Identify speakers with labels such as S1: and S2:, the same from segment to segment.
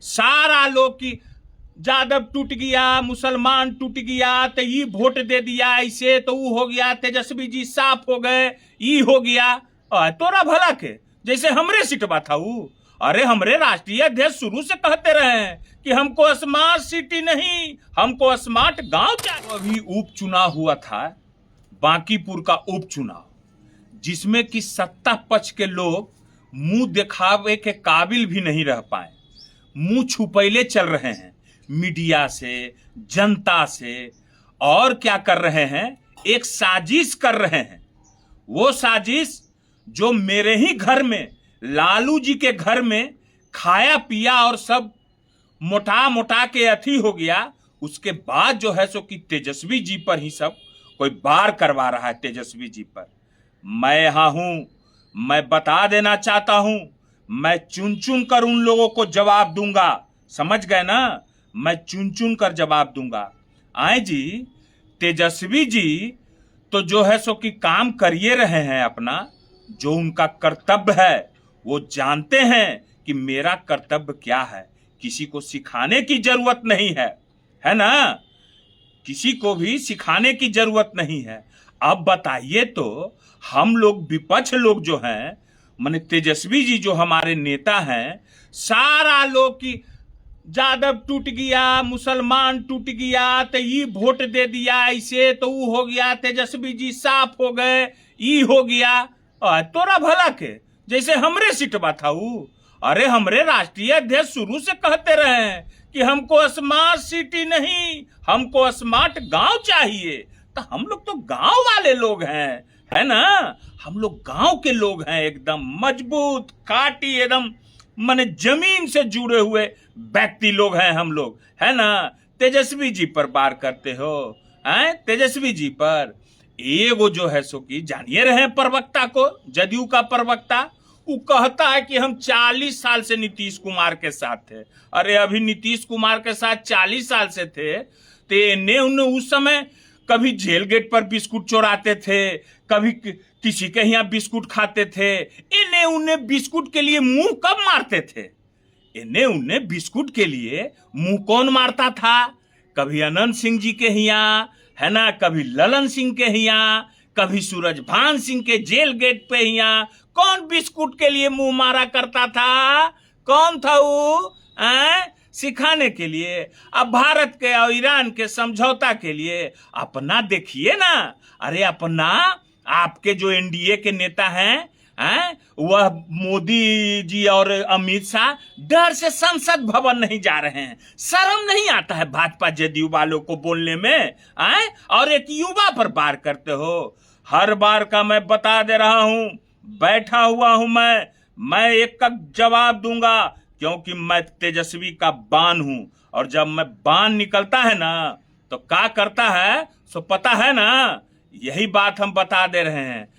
S1: सारा लोग की जादव टूट गया, मुसलमान टूट गया, तो ये वोट दे दिया ऐसे, तो वो हो गया, तेजस्वी जी साफ हो गए, ये हो गया। तोरा भला के जैसे हमरे सिटवा था वो। अरे हमरे राष्ट्रीय अध्यक्ष शुरू से कहते रहे हैं कि हमको स्मार्ट सिटी नहीं, हमको स्मार्ट गांव चाहिए। अभी उपचुनाव हुआ था, बांकीपुर का उपचुनाव, जिसमें कि सत्ता पक्ष के लोग मुंह दिखावे के काबिल भी नहीं रह पाए, मुंह छुपैले चल रहे हैं मीडिया से, जनता से। और क्या कर रहे हैं, एक साजिश कर रहे हैं। वो साजिश जो मेरे ही घर में, लालू जी के घर में खाया पिया और सब मोटा मोटा के अथी हो गया, उसके बाद जो है सो कि तेजस्वी जी पर ही सब कोई बार करवा रहा है। तेजस्वी जी पर मैं यहां हूं, मैं बता देना चाहता हूं, मैं चुन चुन कर उन लोगों को जवाब दूंगा, समझ गए ना? मैं चुन चुन कर जवाब दूंगा। आए जी, तेजस्वी जी तो जो है सो कि काम करिए रहे हैं अपना, जो उनका कर्तव्य है वो जानते हैं कि मेरा कर्तव्य क्या है। किसी को सिखाने की जरूरत नहीं है ना? किसी को भी सिखाने की जरूरत नहीं है। अब बताइए तो, हम लोग विपक्ष लोग जो हैं, माने तेजस्वी जी जो हमारे नेता हैं, सारा लोग की जादव टूट गया, मुसलमान टूट गया, तो ये वोट दे दिया ऐसे, तो वो हो गया, तेजस्वी जी साफ हो गए, ये हो गया। तोरा भला के जैसे हमरे सिटवा था वो। अरे हमरे राष्ट्रीय अध्यक्ष शुरू से कहते रहे हैं कि हमको स्मार्ट सिटी नहीं, हमको स्मार्ट गांव चाहिए। तो हम लोग तो गांव वाले लोग हैं, है ना? हम लोग गांव के लोग हैं, एकदम मजबूत काटी, एकदम माने जमीन से जुड़े हुए व्यक्ति लोग हैं हम लोग, है ना? तेजस्वी जी पर बार करते हो, हैं? तेजस्वी जी पर एगो जो है सो कि जानिए रहे प्रवक्ता को, जदयू का प्रवक्ता, वो कहता है कि हम 40 साल से नीतीश कुमार के साथ थे। अरे अभी नीतीश कुमार के साथ 40 साल से थे, तो इन्हें उन्हें उस समय कभी जेल गेट पर बिस्कुट चोराते थे, कभी किसी के यहाँ बिस्कुट खाते थे। इन्हें उन्हें बिस्कुट के लिए मुंह कब मारते थे? इन्हें उन्हें बिस्कुट के लिए मुंह कौन मारता था? कभी अनंत सिंह जी के यहाँ, है ना, कभी ललन सिंह के यहाँ, कभी सूरजभान सिंह के जेल गेट पे यहाँ। कौन बिस्कुट के लिए मुंह मारा करता था? कौन था वो? सिखाने के लिए। अब भारत के और ईरान के समझौता के लिए अपना देखिए ना। अरे अपना, आपके जो एनडीए के नेता हैं, वह मोदी जी और अमित शाह डर से संसद भवन नहीं जा रहे हैं। शर्म नहीं आता है भाजपा जदयू वालों को बोलने में? और एक युवा पर बार करते हो। हर बार का मैं बता दे रहा हूं, बैठा हुआ हूं मैं एक का जवाब दूंगा, क्योंकि मैं तेजस्वी का बान हूं। और जब मैं बान निकलता है ना, तो क्या करता है सो पता है ना? यही बात हम बता दे रहे हैं।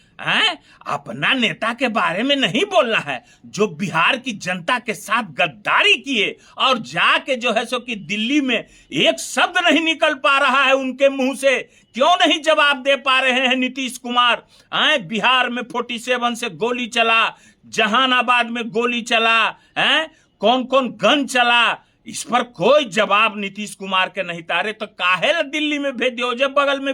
S1: अपना नेता के बारे में नहीं बोलना है, जो बिहार की जनता के साथ गद्दारी किए, और जाके जो है सो कि दिल्ली में एक शब्द नहीं निकल पा रहा है उनके मुंह से। क्यों नहीं जवाब दे पा रहे हैं नीतीश कुमार? बिहार में 47 से गोली चला, जहानाबाद में गोली चला, कौन कौन गन चला, इस पर कोई जवाब नीतीश कुमार के नहीं तारे। तो काहे ला दिल्ली में भेज दियो? जब बगल में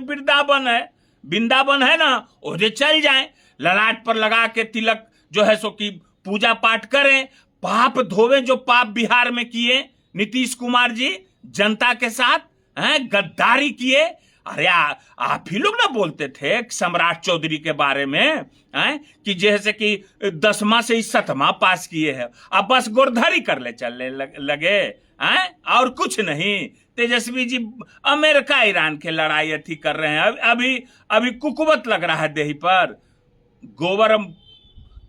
S1: वृंदावन है ना, ओदे चल जाएं, ललाट पर लगा के तिलक जो है सो कि पूजा पाठ करें, पाप धोवे जो पाप बिहार में किए नीतीश कुमार जी जनता के साथ, गद्दारी किए। अरे आप ही लोग ना बोलते थे सम्राट चौधरी के बारे में, कि जैसे कि 10वां से 7वां पास किए हैं, अब बस गोरधरी कर ले चलने लगे, और कुछ नहीं। तेजस्वी जी अमेरिका ईरान के लड़ाई अथी कर रहे हैं। अभी कुकुवत लग रहा है देही पर, गोबर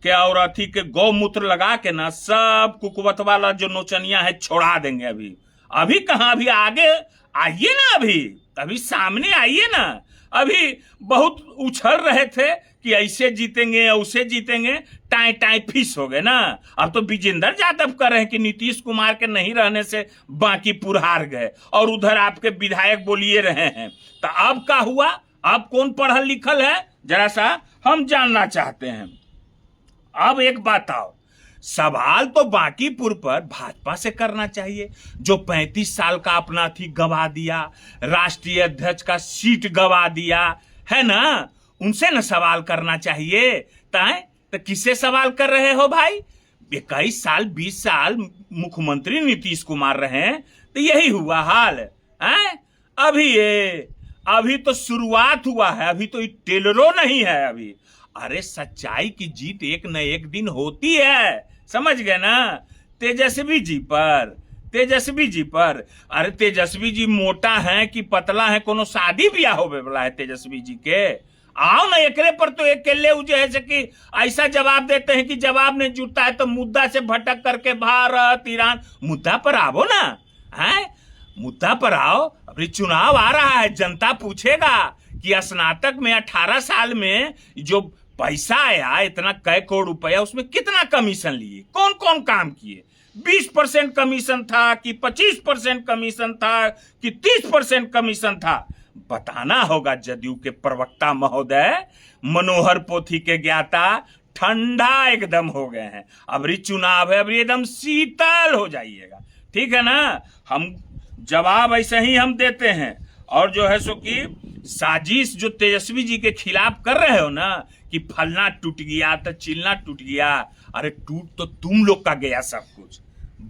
S1: के और अथी के गौमूत्र लगा के ना, सब कुकुवत वाला जो नोचनिया है छोड़ा देंगे। अभी कहाँ, अभी आगे आइए ना, अभी सामने आइए ना। अभी बहुत उछल रहे थे कि ऐसे जीतेंगे उसे जीतेंगे, टाई टाई फिस हो गए ना। अब तो विजेंद्र यादव कर रहे हैं कि नीतीश कुमार के नहीं रहने से बांकीपुर हार गए, और उधर आपके विधायक बोलिए रहे हैं। तो अब क्या हुआ? अब कौन पढ़ल लिखल है, जरा सा हम जानना चाहते हैं। अब एक बात आओ, सवाल तो बांकीपुर पर भाजपा से करना चाहिए, जो 35 साल का अपना थी गवा दिया, राष्ट्रीय अध्यक्ष का सीट गवा दिया है ना, उनसे न सवाल करना चाहिए। तो किससे सवाल कर रहे हो भाई? 21 साल 20 साल मुख्यमंत्री नीतीश कुमार रहे हैं, तो यही हुआ हाल है। अभी तो शुरुआत हुआ है, अभी तो टेलरों नहीं है अभी। अरे सच्चाई की जीत एक न एक दिन होती है, समझ गए ना। तेजस्वी जी पर अरे तेजस्वी जी मोटा है कि पतला है, कोनो शादी ब्याह होवे वाला है तेजस्वी जी के? आओ ना एकरे पर तो एक केले जो है कि ऐसा जवाब देते हैं कि जवाब नहीं जुटता है तो मुद्दा से भटक करके भारत ईरान। मुद्दा पर आओ ना, है मुद्दा पर आओ। अभी चुनाव आ रहा है, जनता पूछेगा कि स्नातक में 18 साल में जो पैसा आया इतना कई करोड़ रुपया, उसमें कितना कमीशन लिए, कौन कौन काम किए? 20% कमीशन था कि 25% कमीशन था कि 30% कमीशन था? बताना होगा। जदयू के प्रवक्ता महोदय मनोहर पोथी के ज्ञाता ठंडा एकदम हो गए हैं। अबरी चुनाव है, अबरी एकदम शीतल हो जाइएगा, ठीक है ना। हम जवाब ऐसे ही हम देते हैं। और जो है सो कि साजिश जो तेजस्वी जी के खिलाफ कर रहे हो ना कि फलना टूट गया तो चिलना टूट गया, अरे टूट तो तुम लोग का गया, सब कुछ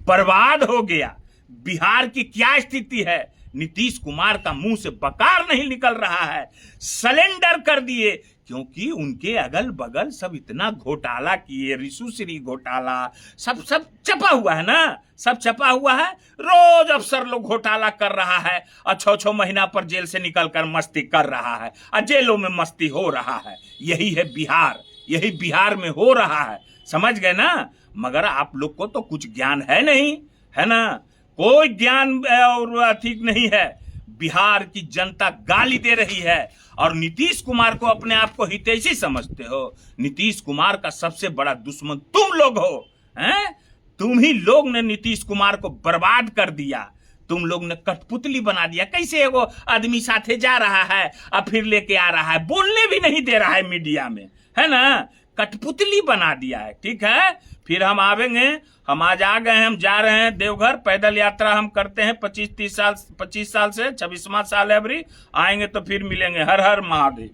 S1: बर्बाद हो गया। बिहार की क्या स्थिति है? नीतीश कुमार का मुंह से बकार नहीं निकल रहा है, सलेंडर कर दिए, क्योंकि उनके अगल बगल सब इतना घोटाला किए, रिशुश्री घोटाला सब छपा हुआ है ना, सब छपा हुआ है। रोज अफसर लोग घोटाला कर रहा है और 6-6 महीना पर जेल से निकल कर मस्ती कर रहा है और जेलों में मस्ती हो रहा है। यही है बिहार, यही बिहार में हो रहा है, समझ गए ना। मगर आप लोग को तो कुछ ज्ञान है नहीं, है ना, कोई ज्ञान और ठीक नहीं है। बिहार की जनता गाली दे रही है और नीतीश कुमार को अपने आप को हितैषी समझते हो। नीतीश कुमार का सबसे बड़ा दुश्मन तुम लोग हो, हैं? तुम ही लोग ने नीतीश कुमार को बर्बाद कर दिया, तुम लोग ने कठपुतली बना दिया। कैसे वो आदमी साथे जा रहा है और फिर लेके आ रहा है, बोलने भी नहीं दे रहा है मीडिया में, है ना, कठपुतली बना दिया है, ठीक है। फिर हम आवेंगे, हम आज आ गए हैं, हम जा रहे हैं देवघर, पैदल यात्रा हम करते हैं 25 साल से 26वां साल है अबरी। आएंगे तो फिर मिलेंगे। हर हर महादेव।